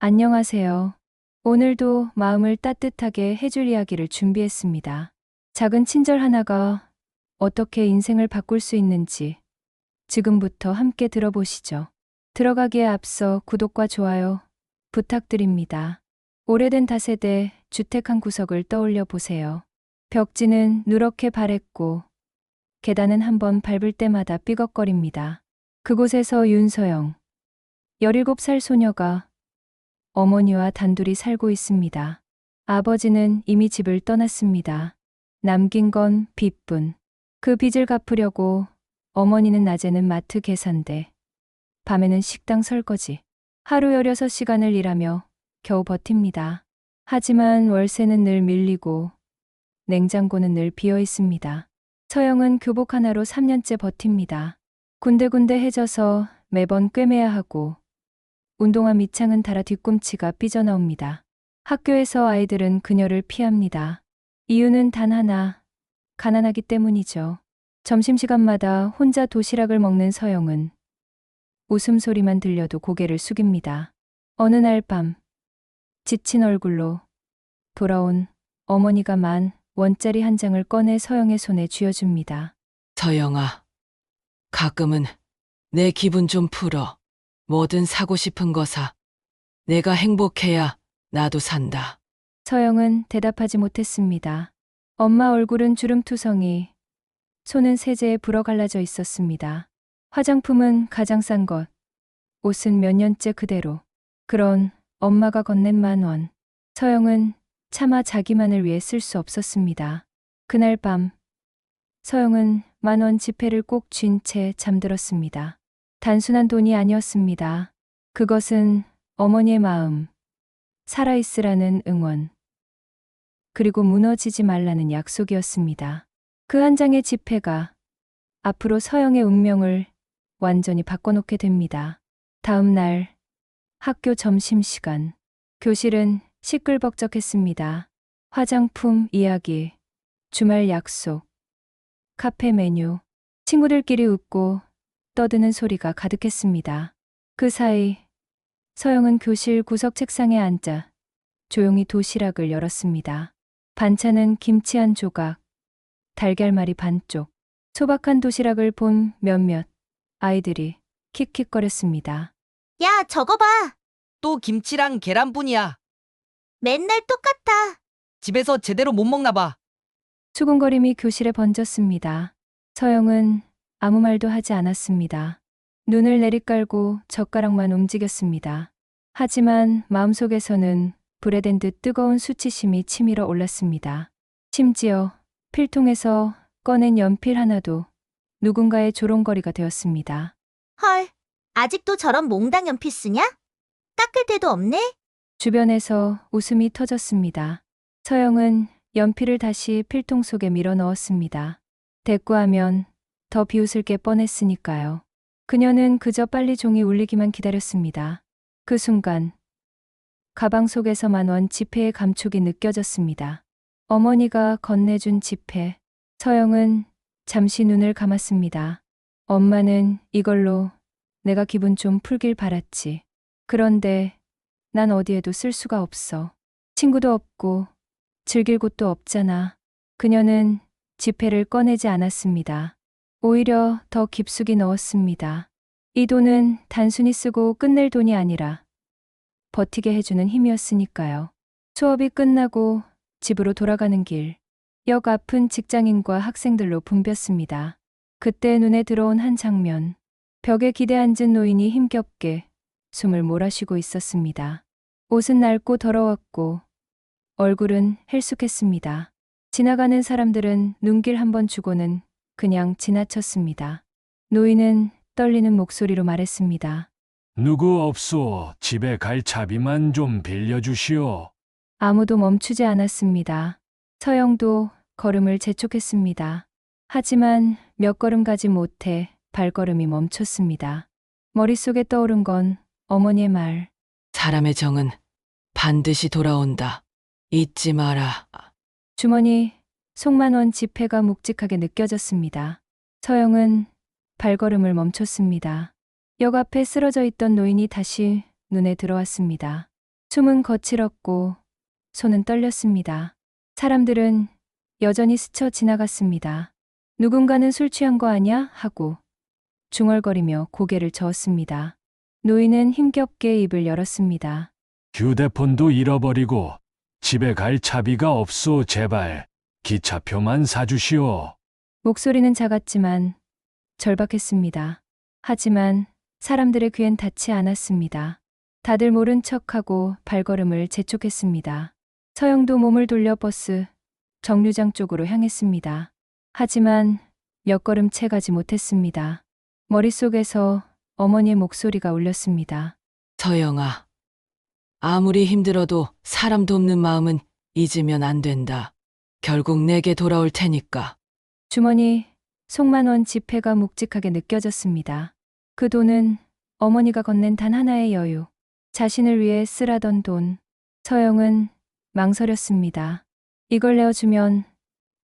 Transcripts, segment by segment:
안녕하세요. 오늘도 마음을 따뜻하게 해줄 이야기를 준비했습니다. 작은 친절 하나가 어떻게 인생을 바꿀 수 있는지 지금부터 함께 들어보시죠. 들어가기에 앞서 구독과 좋아요 부탁드립니다. 오래된 다세대 주택 한 구석을 떠올려 보세요. 벽지는 누렇게 바랬고 계단은 한번 밟을 때마다 삐걱거립니다. 그곳에서 윤서영, 17살 소녀가 어머니와 단둘이 살고 있습니다. 아버지는 이미 집을 떠났습니다. 남긴 건 빚뿐. 그 빚을 갚으려고 어머니는 낮에는 마트 계산대, 밤에는 식당 설거지, 하루 16시간을 일하며 겨우 버팁니다. 하지만 월세는 늘 밀리고 냉장고는 늘 비어 있습니다. 서영은 교복 하나로 3년째 버팁니다. 군데군데 해져서 매번 꿰매야 하고 운동화 밑창은 닳아 뒤꿈치가 삐져나옵니다. 학교에서 아이들은 그녀를 피합니다. 이유는 단 하나, 가난하기 때문이죠. 점심시간마다 혼자 도시락을 먹는 서영은 웃음소리만 들려도 고개를 숙입니다. 어느 날 밤, 지친 얼굴로 돌아온 어머니가 10,000원짜리 한 장을 꺼내 서영의 손에 쥐어줍니다. 서영아, 가끔은 내 기분 좀 풀어. 뭐든 사고 싶은 거 사. 내가 행복해야 나도 산다. 서영은 대답하지 못했습니다. 엄마 얼굴은 주름투성이, 손은 세제에 불어 갈라져 있었습니다. 화장품은 가장 싼 것, 옷은 몇 년째 그대로. 그런 엄마가 건넨 10,000원. 서영은 차마 자기만을 위해 쓸 수 없었습니다. 그날 밤, 서영은 10,000원 지폐를 꼭 쥔 채 잠들었습니다. 단순한 돈이 아니었습니다. 그것은 어머니의 마음, 살아있으라는 응원, 그리고 무너지지 말라는 약속이었습니다. 그 한 장의 지폐가 앞으로 서영의 운명을 완전히 바꿔놓게 됩니다. 다음 날 학교 점심시간, 교실은 시끌벅적했습니다. 화장품 이야기, 주말 약속, 카페 메뉴, 친구들끼리 웃고 떠드는 소리가 가득했습니다. 그 사이 서영은 교실 구석 책상에 앉아 조용히 도시락을 열었습니다. 반찬은 김치 한 조각, 달걀말이 반쪽, 소박한 도시락을 본 몇몇 아이들이 킥킥거렸습니다. 야, 저거 봐. 또 김치랑 계란뿐이야. 맨날 똑같아. 집에서 제대로 못 먹나 봐. 수군거림이 교실에 번졌습니다. 서영은 아무 말도 하지 않았습니다. 눈을 내리깔고 젓가락만 움직였습니다. 하지만 마음속에서는 불에 댄 듯 뜨거운 수치심이 치밀어 올랐습니다. 심지어 필통에서 꺼낸 연필 하나도 누군가의 조롱거리가 되었습니다. 헐, 아직도 저런 몽당 연필 쓰냐? 깎을 데도 없네? 주변에서 웃음이 터졌습니다. 서영은 연필을 다시 필통 속에 밀어 넣었습니다. 대꾸하면 더 비웃을 게 뻔했으니까요. 그녀는 그저 빨리 종이 울리기만 기다렸습니다. 그 순간 가방 속에서 10,000원 지폐의 감촉이 느껴졌습니다. 어머니가 건네준 지폐. 서영은 잠시 눈을 감았습니다. 엄마는 이걸로 내가 기분 좀 풀길 바랐지. 그런데 난 어디에도 쓸 수가 없어. 친구도 없고 즐길 곳도 없잖아. 그녀는 지폐를 꺼내지 않았습니다. 오히려 더 깊숙이 넣었습니다. 이 돈은 단순히 쓰고 끝낼 돈이 아니라 버티게 해주는 힘이었으니까요. 수업이 끝나고 집으로 돌아가는 길, 역 앞은 직장인과 학생들로 붐볐습니다. 그때 눈에 들어온 한 장면, 벽에 기대 앉은 노인이 힘겹게 숨을 몰아쉬고 있었습니다. 옷은 낡고 더러웠고 얼굴은 헬쑥했습니다. 지나가는 사람들은 눈길 한번 주고는 그냥 지나쳤습니다. 노인은 떨리는 목소리로 말했습니다. 누구 없소. 집에 갈 차비만 좀 빌려주시오. 아무도 멈추지 않았습니다. 서영도 걸음을 재촉했습니다. 하지만 몇 걸음 가지 못해 발걸음이 멈췄습니다. 머릿속에 떠오른 건 어머니의 말. 사람의 정은 반드시 돌아온다. 잊지 마라. 주머니 속 10,000원 지폐가 묵직하게 느껴졌습니다. 서영은 발걸음을 멈췄습니다. 역 앞에 쓰러져 있던 노인이 다시 눈에 들어왔습니다. 숨은 거칠었고 손은 떨렸습니다. 사람들은 여전히 스쳐 지나갔습니다. 누군가는 술 취한 거 아냐? 하고 중얼거리며 고개를 저었습니다. 노인은 힘겹게 입을 열었습니다. 휴대폰도 잃어버리고 집에 갈 차비가 없소. 제발 기차표만 사주시오. 목소리는 작았지만 절박했습니다. 하지만 사람들의 귀엔 닿지 않았습니다. 다들 모른 척하고 발걸음을 재촉했습니다. 서영도 몸을 돌려 버스 정류장 쪽으로 향했습니다. 하지만 몇 걸음 채 가지 못했습니다. 머릿속에서 어머니의 목소리가 울렸습니다. 서영아, 아무리 힘들어도 사람 돕는 마음은 잊으면 안 된다. 결국 내게 돌아올 테니까. 주머니 속만 원 지폐가 묵직하게 느껴졌습니다. 그 돈은 어머니가 건넨 단 하나의 여유, 자신을 위해 쓰라던 돈. 서영은 망설였습니다. 이걸 내어주면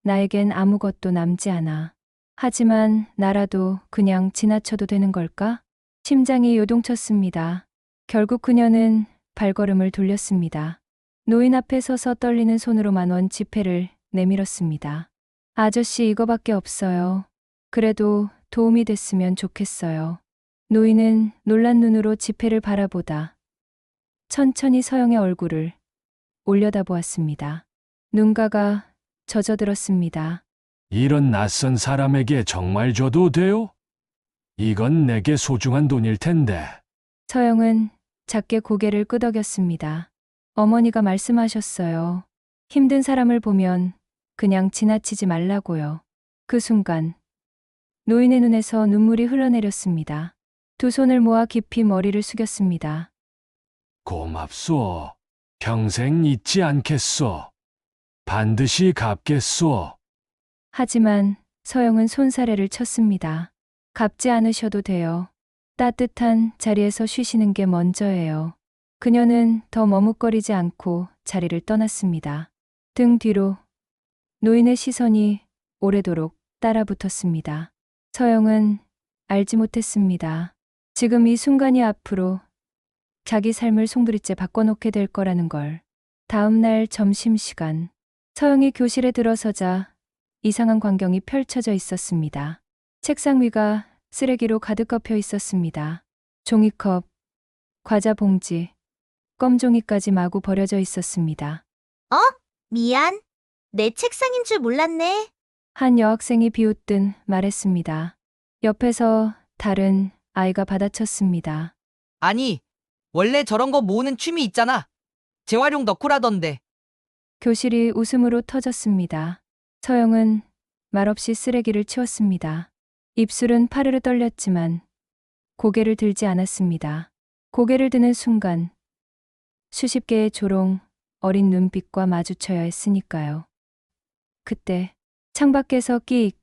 나에겐 아무것도 남지 않아. 하지만 나라도 그냥 지나쳐도 되는 걸까? 심장이 요동쳤습니다. 결국 그녀는 발걸음을 돌렸습니다. 노인 앞에 서서 떨리는 손으로 10,000원 지폐를 내밀었습니다. 아저씨, 이거밖에 없어요. 그래도 도움이 됐으면 좋겠어요. 노인은 놀란 눈으로 지폐를 바라보다 천천히 서영의 얼굴을 올려다보았습니다. 눈가가 젖어들었습니다. 이런 낯선 사람에게 정말 줘도 돼요? 이건 내게 소중한 돈일 텐데. 서영은 작게 고개를 끄덕였습니다. 어머니가 말씀하셨어요. 힘든 사람을 보면 그냥 지나치지 말라고요. 그 순간 노인의 눈에서 눈물이 흘러내렸습니다. 두 손을 모아 깊이 머리를 숙였습니다. 고맙소. 평생 잊지 않겠소. 반드시 갚겠소. 하지만 서영은 손사래를 쳤습니다. 갚지 않으셔도 돼요. 따뜻한 자리에서 쉬시는 게 먼저예요. 그녀는 더 머뭇거리지 않고 자리를 떠났습니다. 등 뒤로 노인의 시선이 오래도록 따라붙었습니다. 서영은 알지 못했습니다. 지금 이 순간이 앞으로 자기 삶을 송두리째 바꿔놓게 될 거라는 걸. 다음 날 점심시간, 서영이 교실에 들어서자 이상한 광경이 펼쳐져 있었습니다. 책상 위가 쓰레기로 가득 덮여 있었습니다. 종이컵, 과자 봉지, 껌종이까지 마구 버려져 있었습니다. 미안. 내 책상인 줄 몰랐네. 한 여학생이 비웃듯 말했습니다. 옆에서 다른 아이가 받아쳤습니다. 아니, 원래 저런 거 모으는 취미 있잖아. 재활용 덕후라던데. 교실이 웃음으로 터졌습니다. 서영은 말없이 쓰레기를 치웠습니다. 입술은 파르르 떨렸지만 고개를 들지 않았습니다. 고개를 드는 순간 수십 개의 조롱, 어린 눈빛과 마주쳐야 했으니까요. 그때 창밖에서 끼익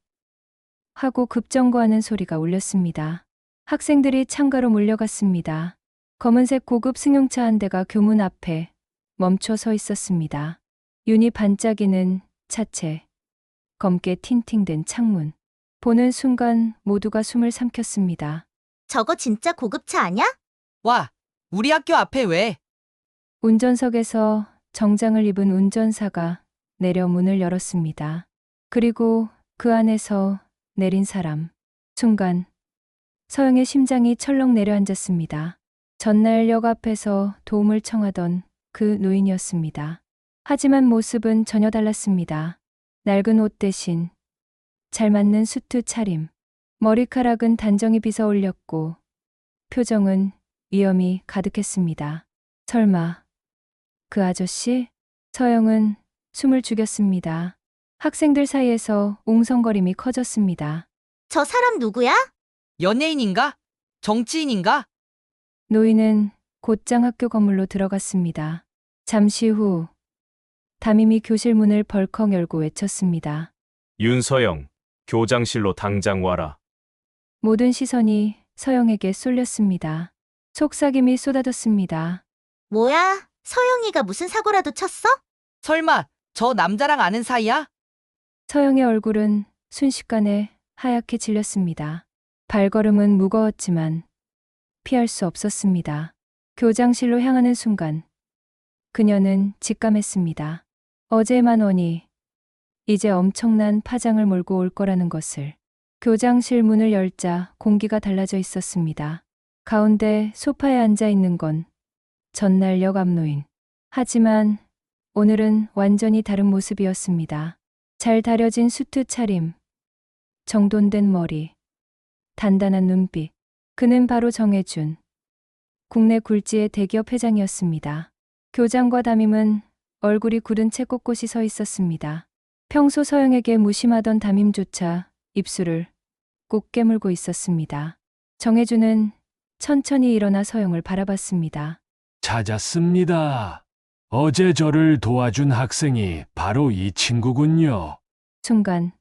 하고 급정거하는 소리가 울렸습니다. 학생들이 창가로 몰려갔습니다. 검은색 고급 승용차 한 대가 교문 앞에 멈춰 서 있었습니다. 윤이 반짝이는 차체, 검게 틴팅된 창문. 보는 순간 모두가 숨을 삼켰습니다. 저거 진짜 고급차 아냐? 와, 우리 학교 앞에 왜? 운전석에서 정장을 입은 운전사가 내려 문을 열었습니다. 그리고 그 안에서 내린 사람. 순간 서영의 심장이 철렁 내려앉았습니다. 전날 역 앞에서 도움을 청하던 그 노인이었습니다. 하지만 모습은 전혀 달랐습니다. 낡은 옷 대신 잘 맞는 수트 차림. 머리카락은 단정히 빗어 올렸고 표정은 위험이 가득했습니다. 설마 그 아저씨? 서영은 숨을 죽였습니다. 학생들 사이에서 웅성거림이 커졌습니다. 저 사람 누구야? 연예인인가? 정치인인가? 노인은 곧장 학교 건물로 들어갔습니다. 잠시 후 담임이 교실 문을 벌컥 열고 외쳤습니다. 윤서영, 교장실로 당장 와라. 모든 시선이 서영에게 쏠렸습니다. 속삭임이 쏟아졌습니다. 뭐야? 서영이가 무슨 사고라도 쳤어? 설마 저 남자랑 아는 사이야? 서영의 얼굴은 순식간에 하얗게 질렸습니다. 발걸음은 무거웠지만 피할 수 없었습니다. 교장실로 향하는 순간 그녀는 직감했습니다. 어제 10,000원이 이제 엄청난 파장을 몰고 올 거라는 것을. 교장실 문을 열자 공기가 달라져 있었습니다. 가운데 소파에 앉아 있는 건 전날 여감노인. 하지만 오늘은 완전히 다른 모습이었습니다. 잘 다려진 수트 차림, 정돈된 머리, 단단한 눈빛. 그는 바로 정혜준. 국내 굴지의 대기업 회장이었습니다. 교장과 담임은 얼굴이 굳은 채 꼿꼿이 서 있었습니다. 평소 서영에게 무심하던 담임조차 입술을 꼭 깨물고 있었습니다. 정혜준은 천천히 일어나 서영을 바라봤습니다. 찾았습니다. 어제 저를 도와준 학생이 바로 이 친구군요. 순간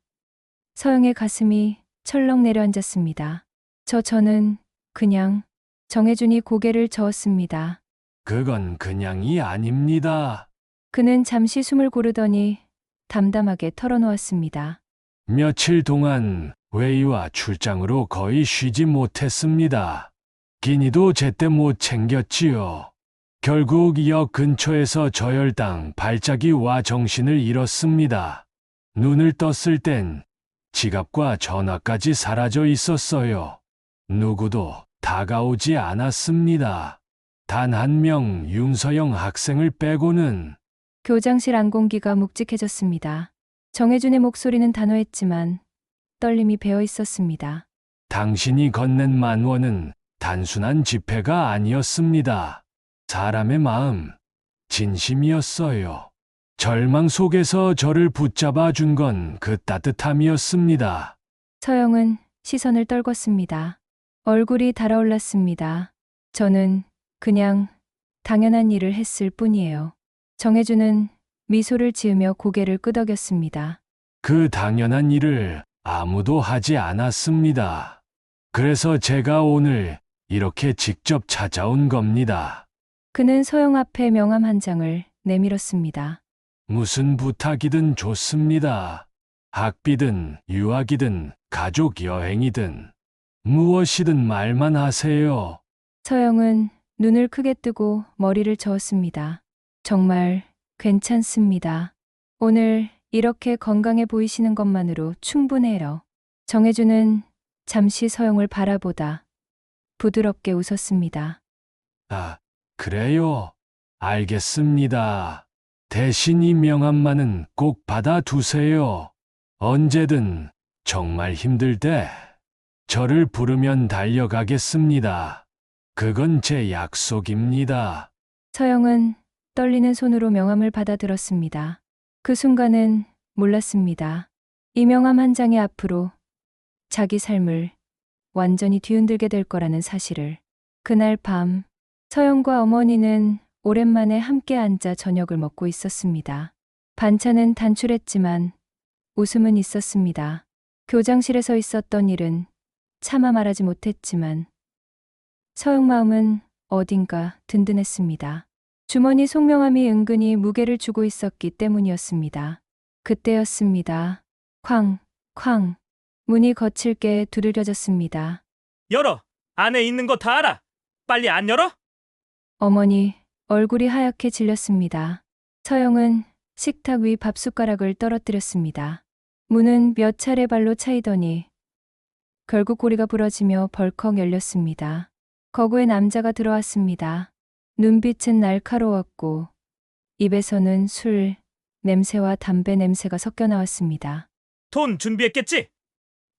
서영의 가슴이 철렁 내려앉았습니다. 저는 그냥. 정혜준이 고개를 저었습니다. 그건 그냥이 아닙니다. 그는 잠시 숨을 고르더니 담담하게 털어놓았습니다. 며칠 동안 회의와 출장으로 거의 쉬지 못했습니다. 끼니도 제때 못 챙겼지요. 결국 역 근처에서 저혈당 발작이 와 정신을 잃었습니다. 눈을 떴을 땐 지갑과 전화까지 사라져 있었어요. 누구도 다가오지 않았습니다. 단 한 명 윤서영 학생을 빼고는. 교장실 안공기가 묵직해졌습니다. 정혜준의 목소리는 단호했지만 떨림이 배어 있었습니다. 당신이 건넨 10,000원은 단순한 지폐가 아니었습니다. 사람의 마음, 진심이었어요. 절망 속에서 저를 붙잡아 준 건 그 따뜻함이었습니다. 서영은 시선을 떨궜습니다. 얼굴이 달아올랐습니다. 저는 그냥 당연한 일을 했을 뿐이에요. 정혜준은 미소를 지으며 고개를 끄덕였습니다. 그 당연한 일을 아무도 하지 않았습니다. 그래서 제가 오늘 이렇게 직접 찾아온 겁니다. 그는 서영 앞에 명함 한 장을 내밀었습니다. 무슨 부탁이든 좋습니다. 학비든 유학이든 가족 여행이든 무엇이든 말만 하세요. 서영은 눈을 크게 뜨고 머리를 저었습니다. 정말 괜찮습니다. 오늘 이렇게 건강해 보이시는 것만으로 충분해요. 정혜준은 잠시 서영을 바라보다 부드럽게 웃었습니다. 아, 그래요. 알겠습니다. 대신 이 명함만은 꼭 받아두세요. 언제든 정말 힘들 때 저를 부르면 달려가겠습니다. 그건 제 약속입니다. 서영은 떨리는 손으로 명함을 받아들었습니다. 그 순간은 몰랐습니다. 이 명함 한 장이 앞으로 자기 삶을 완전히 뒤흔들게 될 거라는 사실을. 그날 밤 서영과 어머니는 오랜만에 함께 앉아 저녁을 먹고 있었습니다. 반찬은 단출했지만 웃음은 있었습니다. 교장실에서 있었던 일은 차마 말하지 못했지만 서영 마음은 어딘가 든든했습니다. 주머니 속명함이 은근히 무게를 주고 있었기 때문이었습니다. 그때였습니다. 쾅, 쾅. 문이 거칠게 두드려졌습니다. 열어! 안에 있는 거 다 알아! 빨리 안 열어? 어머니 얼굴이 하얗게 질렸습니다. 서영은 식탁 위 밥숟가락을 떨어뜨렸습니다. 문은 몇 차례 발로 차이더니 결국 고리가 부러지며 벌컥 열렸습니다. 거구의 남자가 들어왔습니다. 눈빛은 날카로웠고 입에서는 술 냄새와 담배 냄새가 섞여 나왔습니다. 돈 준비했겠지?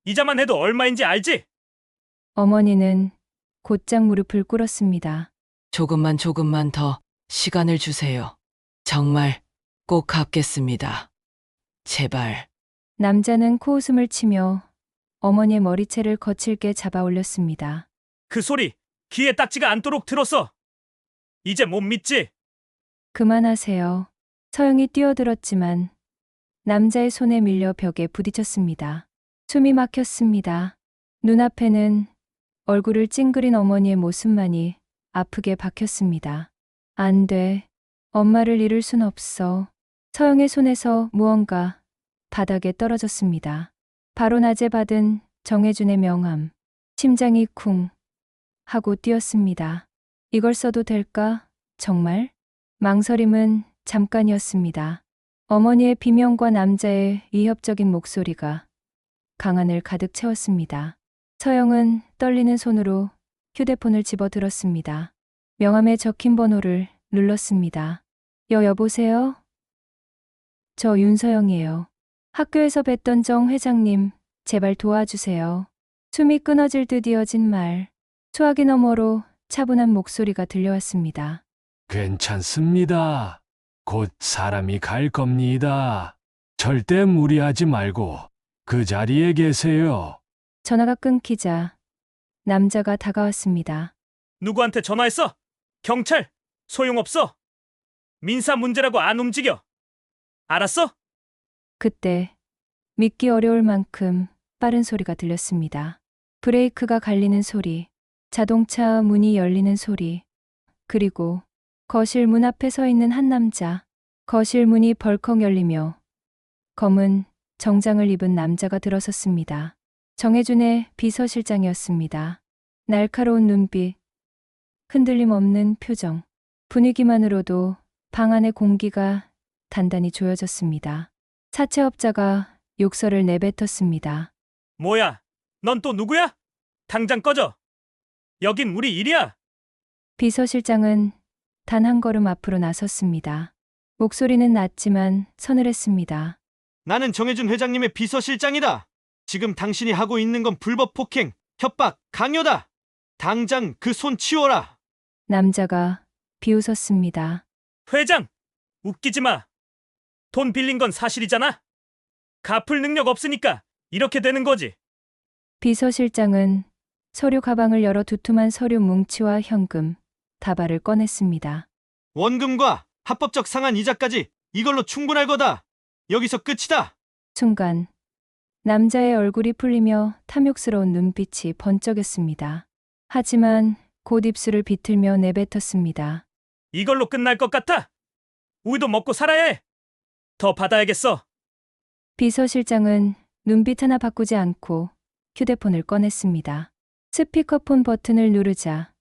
이자만 해도 얼마인지 알지? 어머니는 곧장 무릎을 꿇었습니다. 조금만 더 시간을 주세요. 정말 꼭 갚겠습니다. 제발. 남자는 코웃음을 치며 어머니의 머리채를 거칠게 잡아 올렸습니다. 그 소리 귀에 딱지가 않도록 들었어. 이제 못 믿지? 그만하세요. 서영이 뛰어들었지만 남자의 손에 밀려 벽에 부딪혔습니다. 숨이 막혔습니다. 눈앞에는 얼굴을 찡그린 어머니의 모습만이 아프게 박혔습니다. 안 돼. 엄마를 잃을 순 없어. 서영의 손에서 무언가 바닥에 떨어졌습니다. 바로 낮에 받은 정혜준의 명함. 심장이 쿵 하고 뛰었습니다. 이걸 써도 될까? 정말? 망설임은 잠깐이었습니다. 어머니의 비명과 남자의 위협적인 목소리가 강안을 가득 채웠습니다. 서영은 떨리는 손으로 휴대폰을 집어들었습니다. 명함에 적힌 번호를 눌렀습니다. 여보세요? 저 윤서영이에요. 학교에서 뵀던 정 회장님, 제발 도와주세요. 숨이 끊어질 듯 이어진 말, 수화기 너머로 차분한 목소리가 들려왔습니다. 괜찮습니다. 곧 사람이 갈 겁니다. 절대 무리하지 말고 그 자리에 계세요. 전화가 끊기자 남자가 다가왔습니다. 누구한테 전화했어? 경찰! 소용없어! 민사 문제라고 안 움직여! 알았어? 그때 믿기 어려울 만큼 빠른 소리가 들렸습니다. 브레이크가 갈리는 소리, 자동차 문이 열리는 소리, 그리고 거실 문 앞에 서 있는 한 남자. 거실 문이 벌컥 열리며 검은 정장을 입은 남자가 들어섰습니다. 정혜준의 비서실장이었습니다. 날카로운 눈빛, 흔들림 없는 표정, 분위기만으로도 방 안의 공기가 단단히 조여졌습니다. 사채업자가 욕설을 내뱉었습니다. 뭐야? 넌 또 누구야? 당장 꺼져! 여긴 우리 일이야! 비서실장은 단 한 걸음 앞으로 나섰습니다. 목소리는 낮지만 서늘했습니다. 나는 정혜준 회장님의 비서실장이다. 지금 당신이 하고 있는 건 불법 폭행, 협박, 강요다. 당장 그 손 치워라. 남자가 비웃었습니다. 회장! 웃기지 마! 돈 빌린 건 사실이잖아? 갚을 능력 없으니까 이렇게 되는 거지. 비서실장은 서류 가방을 열어 두툼한 서류 뭉치와 현금, 다발을 꺼냈습니다. 원금과 합법적 상한 이자까지 이걸로 충분할 거다. 여기서 끝이다. 순간 남자의 얼굴이 풀리며 탐욕스러운 눈빛이 번쩍였습니다. 하지만 곧 입술을 비틀며 내뱉었습니다. 이걸로 끝날 것 같아! 우리도 먹고 살아야 해! 더 받아야겠어! 비서실장은 눈빛 하나 바꾸지 않고 휴대폰을 꺼냈습니다. 스피커폰 버튼을 누르자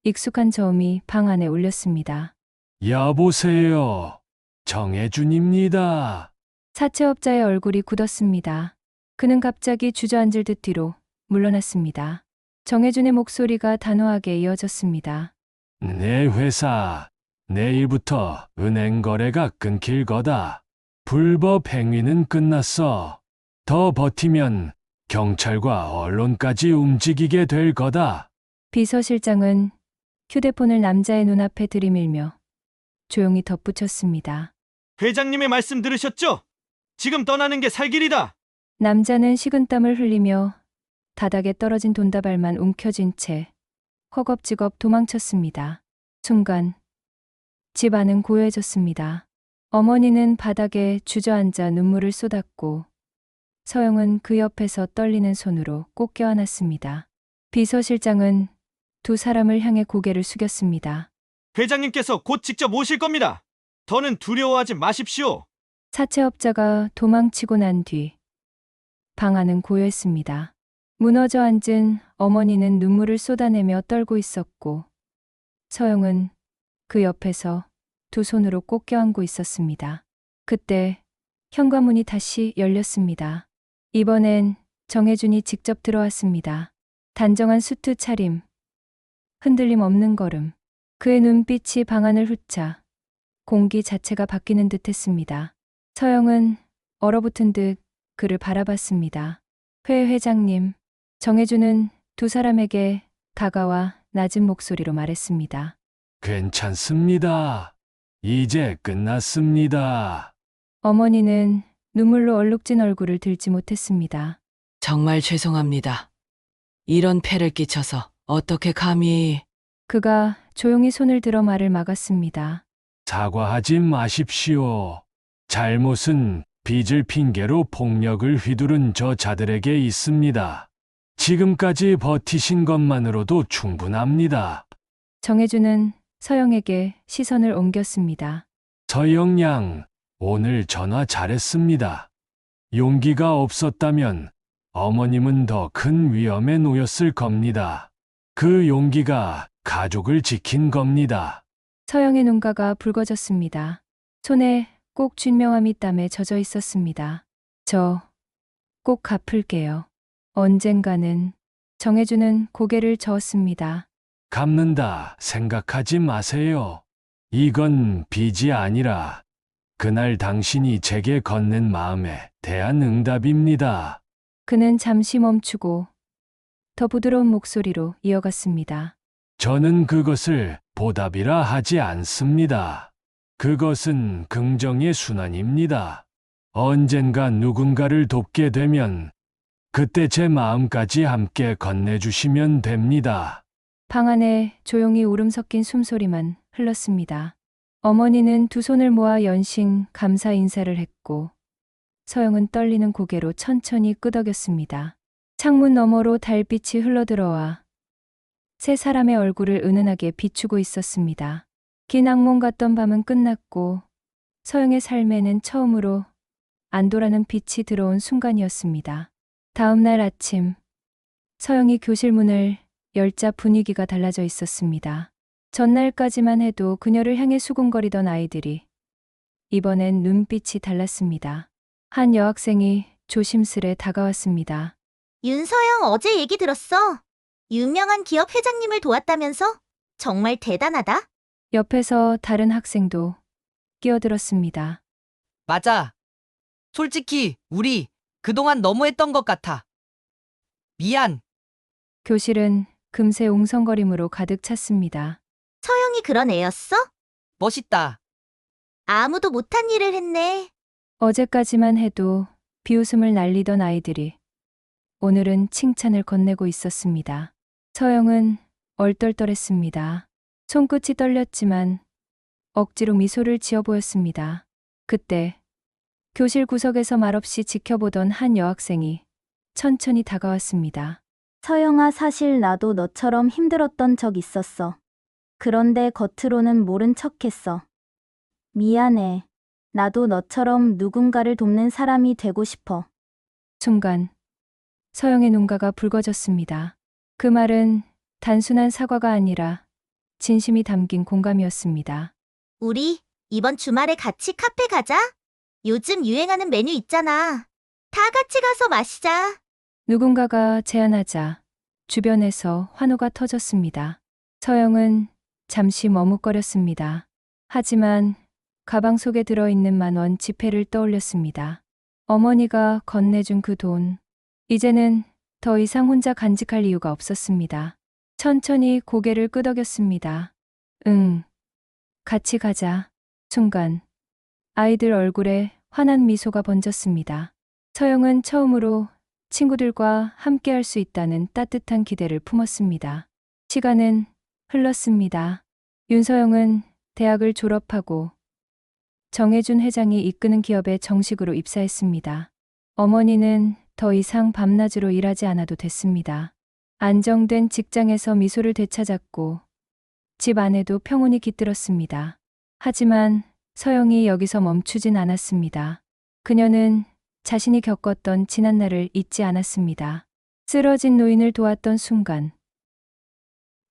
익숙한 저음이 방 안에 울렸습니다. 여보세요. 정혜준입니다. 사채업자의 얼굴이 굳었습니다. 그는 갑자기 주저앉을 듯 뒤로 물러났습니다. 정혜준의 목소리가 단호하게 이어졌습니다. 내 회사 내일부터 은행 거래가 끊길 거다. 불법 행위는 끝났어. 더 버티면 경찰과 언론까지 움직이게 될 거다. 비서실장은 휴대폰을 남자의 눈앞에 들이밀며 조용히 덧붙였습니다. 회장님의 말씀 들으셨죠? 지금 떠나는 게 살 길이다. 남자는 식은땀을 흘리며 바닥에 떨어진 돈다발만 움켜쥔 채 허겁지겁 도망쳤습니다. 순간 집 안은 고요해졌습니다. 어머니는 바닥에 주저앉아 눈물을 쏟았고 서영은 그 옆에서 떨리는 손으로 꼭 껴안았습니다. 비서실장은 두 사람을 향해 고개를 숙였습니다. 회장님께서 곧 직접 오실 겁니다. 더는 두려워하지 마십시오. 사채업자가 도망치고 난 뒤 방 안은 고요했습니다. 무너져 앉은 어머니는 눈물을 쏟아내며 떨고 있었고 서영은 그 옆에서 두 손으로 꼭 껴안고 있었습니다. 그때 현관문이 다시 열렸습니다. 이번엔 정혜준이 직접 들어왔습니다. 단정한 수트 차림, 흔들림 없는 걸음, 그의 눈빛이 방 안을 훑자 공기 자체가 바뀌는 듯 했습니다. 서영은 얼어붙은 듯 그를 바라봤습니다. 회 회장님, 정혜준은 두 사람에게 다가와 낮은 목소리로 말했습니다. 괜찮습니다. 이제 끝났습니다. 어머니는 눈물로 얼룩진 얼굴을 들지 못했습니다. 정말 죄송합니다. 이런 폐를 끼쳐서 어떻게 감히... 그가 조용히 손을 들어 말을 막았습니다. 사과하지 마십시오. 잘못은 빚을 핑계로 폭력을 휘두른 저자들에게 있습니다. 지금까지 버티신 것만으로도 충분합니다. 정혜준은 서영에게 시선을 옮겼습니다. 서영 양, 오늘 전화 잘했습니다. 용기가 없었다면 어머님은 더 큰 위험에 놓였을 겁니다. 그 용기가 가족을 지킨 겁니다. 서영의 눈가가 붉어졌습니다. 손에 꼭 쥔 명함이 땀에 젖어 있었습니다. 저 꼭 갚을게요. 언젠가는. 정혜준은 고개를 저었습니다. 갚는다 생각하지 마세요. 이건 빚이 아니라 그날 당신이 제게 건넨 마음에 대한 응답입니다. 그는 잠시 멈추고 더 부드러운 목소리로 이어갔습니다. 저는 그것을 보답이라 하지 않습니다. 그것은 긍정의 순환입니다. 언젠가 누군가를 돕게 되면 그때 제 마음까지 함께 건네주시면 됩니다. 방 안에 조용히 울음 섞인 숨소리만 흘렀습니다. 어머니는 두 손을 모아 연신 감사 인사를 했고 서영은 떨리는 고개로 천천히 끄덕였습니다. 창문 너머로 달빛이 흘러들어와 세 사람의 얼굴을 은은하게 비추고 있었습니다. 긴 악몽 같던 밤은 끝났고 서영의 삶에는 처음으로 안도라는 빛이 들어온 순간이었습니다. 다음 날 아침 서영이 교실 문을 열자 분위기가 달라져 있었습니다. 전날까지만 해도 그녀를 향해 수군거리던 아이들이 이번엔 눈빛이 달랐습니다. 한 여학생이 조심스레 다가왔습니다. 윤서영 어제 얘기 들었어. 유명한 기업 회장님을 도왔다면서? 정말 대단하다. 옆에서 다른 학생도 끼어들었습니다. 맞아. 솔직히 우리 그동안 너무했던 것 같아. 미안. 교실은 금세 웅성거림으로 가득 찼습니다. 서영이 그런 애였어? 멋있다. 아무도 못한 일을 했네. 어제까지만 해도 비웃음을 날리던 아이들이 오늘은 칭찬을 건네고 있었습니다. 서영은 얼떨떨했습니다. 손끝이 떨렸지만 억지로 미소를 지어 보였습니다. 그때 교실 구석에서 말없이 지켜보던 한 여학생이 천천히 다가왔습니다. 서영아, 사실 나도 너처럼 힘들었던 적 있었어. 그런데 겉으로는 모른 척했어. 미안해. 나도 너처럼 누군가를 돕는 사람이 되고 싶어. 순간 서영의 눈가가 붉어졌습니다. 그 말은 단순한 사과가 아니라 진심이 담긴 공감이었습니다. 우리 이번 주말에 같이 카페 가자. 요즘 유행하는 메뉴 있잖아. 다 같이 가서 마시자. 누군가가 제안하자 주변에서 환호가 터졌습니다. 서영은 잠시 머뭇거렸습니다. 하지만 가방 속에 들어있는 10,000원 지폐를 떠올렸습니다. 어머니가 건네준 그 돈. 이제는 더 이상 혼자 간직할 이유가 없었습니다. 천천히 고개를 끄덕였습니다. 응, 같이 가자. 순간 아이들 얼굴에 환한 미소가 번졌습니다. 서영은 처음으로 친구들과 함께할 수 있다는 따뜻한 기대를 품었습니다. 시간은 흘렀습니다. 윤서영은 대학을 졸업하고 정혜준 회장이 이끄는 기업에 정식으로 입사했습니다. 어머니는 더 이상 밤낮으로 일하지 않아도 됐습니다. 안정된 직장에서 미소를 되찾았고 집 안에도 평온이 깃들었습니다. 하지만 서영이 여기서 멈추진 않았습니다. 그녀는 자신이 겪었던 지난날을 잊지 않았습니다. 쓰러진 노인을 도왔던 순간,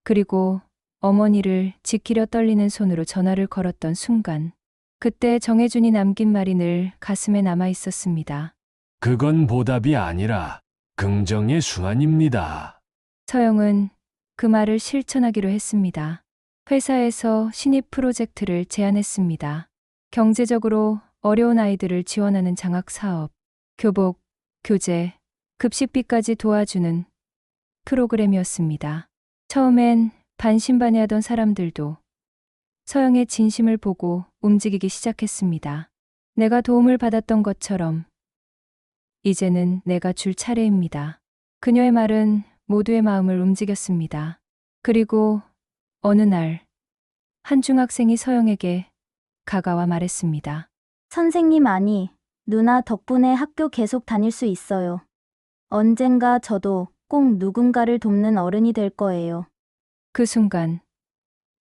그리고 어머니를 지키려 떨리는 손으로 전화를 걸었던 순간, 그때 정혜준이 남긴 말이 늘 가슴에 남아 있었습니다. 그건 보답이 아니라 긍정의 순환입니다. 서영은 그 말을 실천하기로 했습니다. 회사에서 신입 프로젝트를 제안했습니다. 경제적으로 어려운 아이들을 지원하는 장학 사업, 교복, 교재, 급식비까지 도와주는 프로그램이었습니다. 처음엔 반신반의하던 사람들도 서영의 진심을 보고 움직이기 시작했습니다. 내가 도움을 받았던 것처럼 이제는 내가 줄 차례입니다. 그녀의 말은 모두의 마음을 움직였습니다. 그리고 어느 날 한 중학생이 서영에게 가까와 말했습니다. 선생님, 아니, 누나 덕분에 학교 계속 다닐 수 있어요. 언젠가 저도 꼭 누군가를 돕는 어른이 될 거예요. 그 순간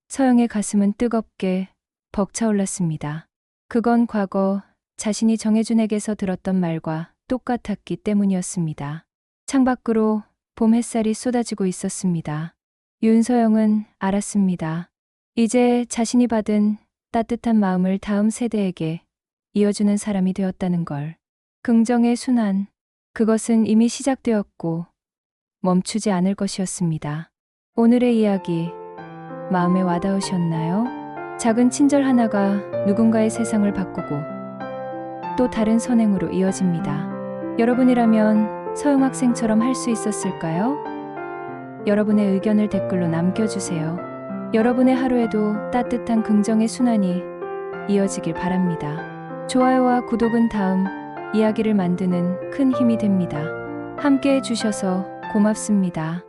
서영의 가슴은 뜨겁게 벅차올랐습니다. 그건 과거 자신이 정혜준에게서 들었던 말과 똑같았기 때문이었습니다. 창밖으로 봄 햇살이 쏟아지고 있었습니다. 윤서영은 알았습니다. 이제 자신이 받은 따뜻한 마음을 다음 세대에게 이어주는 사람이 되었다는 걸. 긍정의 순환. 그것은 이미 시작되었고 멈추지 않을 것이었습니다. 오늘의 이야기 마음에 와닿으셨나요? 작은 친절 하나가 누군가의 세상을 바꾸고 또 다른 선행으로 이어집니다. 여러분이라면 서영 학생처럼 할 수 있었을까요? 여러분의 의견을 댓글로 남겨주세요. 여러분의 하루에도 따뜻한 긍정의 순환이 이어지길 바랍니다. 좋아요와 구독은 다음 이야기를 만드는 큰 힘이 됩니다. 함께 해주셔서 고맙습니다.